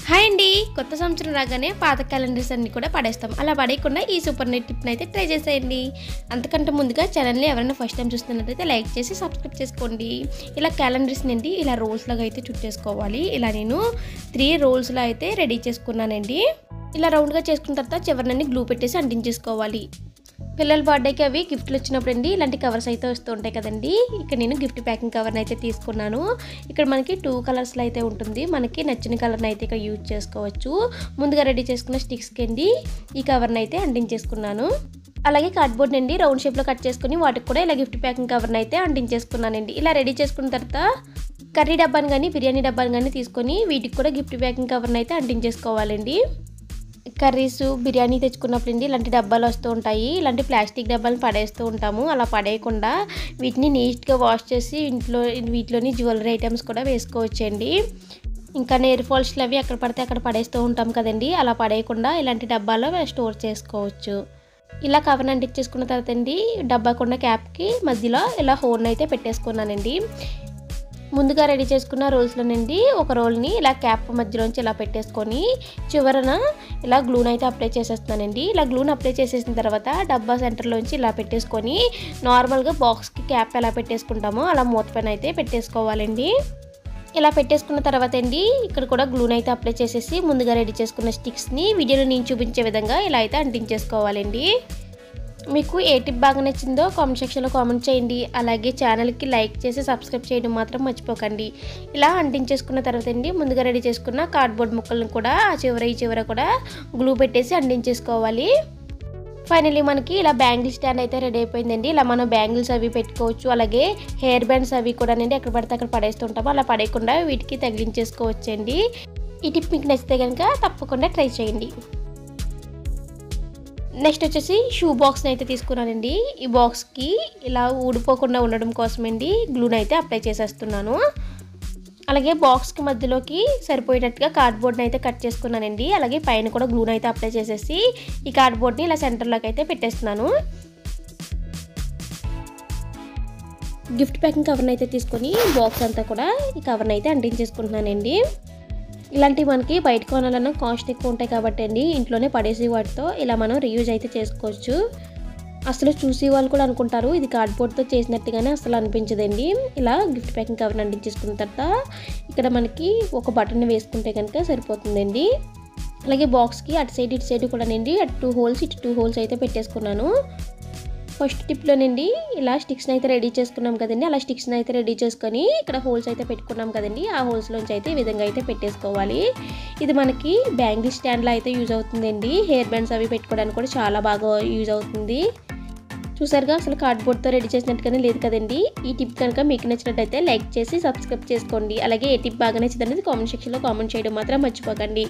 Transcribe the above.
Hi అండి. కొత్త సంవత్సరం రాగానే పాత క్యాలెండర్స్ అన్నీ కూడా పడేస్తాం. అలా పడేయకుండా ఈ సూపర్ నెట్ టిప్ని అయితే ట్రై చేసేయండి. అంతకంటే ముందుగా ఛానల్ని ఎవరైనా ఫస్ట్ టైం చూస్తున్నట్టయితే లైక్ చేసి సబ్స్క్రైబ్ చేసుకోండి. ఇలా క్యాలెండర్స్ నుండి ఇలా రోల్స్ లాగా అయితే చుట్టేసుకోవాలి. ఇలా నేను 3 రోల్స్లో అయితే రెడీ చేసుకున్నానండి. ఇలా రౌండ్గా చేసుకున్న తర్వాత చివరిని గ్లూ పెట్టేసి అంటించేసుకోవాలి. పిల్లల బర్త్డేకి అవి గిఫ్ట్లు వచ్చినప్పుడు అండి ఇలాంటి కవర్స్ అయితే వస్తూ ఉంటాయి కదండి. ఇక్కడ నేను గిఫ్ట్ ప్యాకింగ్ కవర్ని అయితే తీసుకున్నాను. ఇక్కడ మనకి 2 కలర్స్లో అయితే ఉంటుంది. మనకి నచ్చిన కలర్ని అయితే ఇక్కడ యూజ్ చేసుకోవచ్చు. ముందుగా రెడీ చేసుకున్న స్టిక్స్కి అండి ఈ కవర్ని అయితే అంటించేసుకున్నాను. అలాగే కార్డ్బోర్డ్ నుండి రౌండ్ షేప్లో కట్ చేసుకుని వాటికి కూడా ఇలా గిఫ్ట్ ప్యాకింగ్ కవర్ని అయితే అంటించేసుకున్నానండి. ఇలా రెడీ చేసుకున్న తర్వాత కర్రీ డబ్బాని కానీ బిర్యానీ డబ్బాని కానీ తీసుకొని వీటికి కూడా గిఫ్ట్ ప్యాకింగ్ కవర్ని అయితే అంటించేసుకోవాలండి. కర్రీస్ బిర్యానీ తెచ్చుకున్నప్పుడు అండి ఇలాంటి డబ్బాలు వస్తూ ఉంటాయి. ఇలాంటి ప్లాస్టిక్ డబ్బాలను పడేస్తూ ఉంటాము. అలా పడేయకుండా వీటిని నీట్గా వాష్ చేసి వీటిలోని జ్యువెలరీ ఐటమ్స్ కూడా వేసుకోవచ్చండి. ఇంకా నెయిల్ పాలిష్లు అవి ఎక్కడ పడితే అక్కడ పడేస్తూ ఉంటాం కదండి. అలా పడేయకుండా ఇలాంటి డబ్బాలో స్టోర్ చేసుకోవచ్చు. ఇలా కవర్ని అంటించేసుకున్న తర్వాత అండి డబ్బాకున్న క్యాప్కి మధ్యలో ఇలా హోల్ని అయితే పెట్టేసుకున్నానండి. ముందుగా రెడీ చేసుకున్న రోల్స్లో నుండి ఒక రోల్ని ఇలా క్యాప్ మధ్యలోంచి ఇలా పెట్టేసుకొని చివరన ఇలా గ్లూని అయితే అప్లై చేసేస్తున్నానండి. ఇలా గ్లూని అప్లై చేసేసిన తర్వాత డబ్బా సెంటర్లోంచి ఇలా పెట్టేసుకొని నార్మల్గా బాక్స్కి క్యాప్ ఎలా పెట్టేసుకుంటామో అలా మూత పైన అయితే పెట్టేసుకోవాలండి. ఇలా పెట్టేసుకున్న తర్వాత అండి ఇక్కడ కూడా గ్లూని అయితే అప్లై చేసేసి ముందుగా రెడీ చేసుకున్న స్టిక్స్ని వీడియోలో నేను చూపించే విధంగా ఇలా అయితే అంటించేసుకోవాలండి. మీకు ఏ టిప్ బాగా నచ్చిందో కామెంట్ సెక్షన్లో కామెంట్ చేయండి. అలాగే ఛానల్కి లైక్ చేసి సబ్స్క్రైబ్ చేయడం మాత్రం మర్చిపోకండి. ఇలా అంటించేసుకున్న తర్వాత అండి ముందుగా రెడీ చేసుకున్న కార్డ్బోర్డ్ ముక్కలను కూడా ఈ చివర కూడా గ్లూ పెట్టేసి అంటించేసుకోవాలి. ఫైనల్లీ మనకి ఇలా బ్యాంగిల్ స్టాండ్ అయితే రెడీ అయిపోయిందండి. ఇలా మనం బ్యాంగిల్స్ అవి పెట్టుకోవచ్చు. అలాగే హెయిర్ బ్యాండ్స్ అవి కూడా అండి ఎక్కడ పడితే అక్కడ పడేస్తుంటాము. అలా పడేయకుండా వీటికి తగిలించేసుకోవచ్చండి. ఈ టిప్ మీకు నచ్చితే కనుక తప్పకుండా ట్రై చేయండి. నెక్స్ట్ వచ్చేసి షూ బాక్స్ని అయితే తీసుకున్నానండి. ఈ బాక్స్కి ఇలా ఊడిపోకుండా ఉండడం కోసమండి గ్లూని అయితే అప్లై చేసేస్తున్నాను. అలాగే బాక్స్కి మధ్యలోకి సరిపోయేటట్టుగా కార్డ్బోర్డ్ని అయితే కట్ చేసుకున్నానండి. అలాగే పైన కూడా గ్లూని అయితే అప్లై చేసేసి ఈ కార్డ్బోర్డ్ని ఇలా సెంటర్లోకి అయితే పెట్టేస్తున్నాను. గిఫ్ట్ ప్యాకింగ్ కవర్ని అయితే తీసుకొని బాక్స్ అంతా కూడా ఈ కవర్ని అయితే అంటించేసుకుంటున్నానండి. ఇలాంటివి మనకి బయట కొనాలన్నా కాస్ట్ ఎక్కువ ఉంటాయి కాబట్టి అండి ఇంట్లోనే పడేసి వాటితో ఇలా మనం రీయూజ్ అయితే చేసుకోవచ్చు. అసలు చూసి వాళ్ళు కూడా అనుకుంటారు ఇది కార్డ్బోర్డ్తో చేసినట్టుగానే అసలు అనిపించదండి. ఇలా గిఫ్ట్ ప్యాకింగ్ కవర్ని అంటించేసుకున్న తర్వాత ఇక్కడ మనకి ఒక బటన్ వేసుకుంటే కనుక సరిపోతుందండి. అలాగే బాక్స్కి అటు సైడ్ ఇటు సైడ్ కూడా నండి అటు 2 హోల్స్ ఇటు 2 హోల్స్ అయితే పెట్టేసుకున్నాను. ఫస్ట్ టిప్లోనండి ఇలా స్టిక్స్ని అయితే రెడీ చేసుకున్నాం కదండి. అలా స్టిక్స్ని అయితే రెడీ చేసుకొని ఇక్కడ హోల్స్ అయితే పెట్టుకున్నాం కదండి. ఆ హోల్స్లోంచి అయితే ఈ విధంగా అయితే పెట్టేసుకోవాలి. ఇది మనకి బ్యాంగిల్ స్టాండ్లో అయితే యూజ్ అవుతుందండి. హెయిర్ బ్యాండ్స్ అవి పెట్టుకోవడానికి కూడా చాలా బాగా యూజ్ అవుతుంది. చూసారుగా అసలు కార్డ్బోర్డ్తో రెడీ చేసినట్టుగానే లేదు కదండి. ఈ టిప్ కనుక మీకు నచ్చినట్టయితే లైక్ చేసి సబ్స్క్రైబ్ చేసుకోండి. అలాగే ఏ టిప్ బాగా నచ్చిందనేది కామెంట్ సెక్షన్లో కామెంట్ చేయడం మాత్రం మర్చిపోకండి.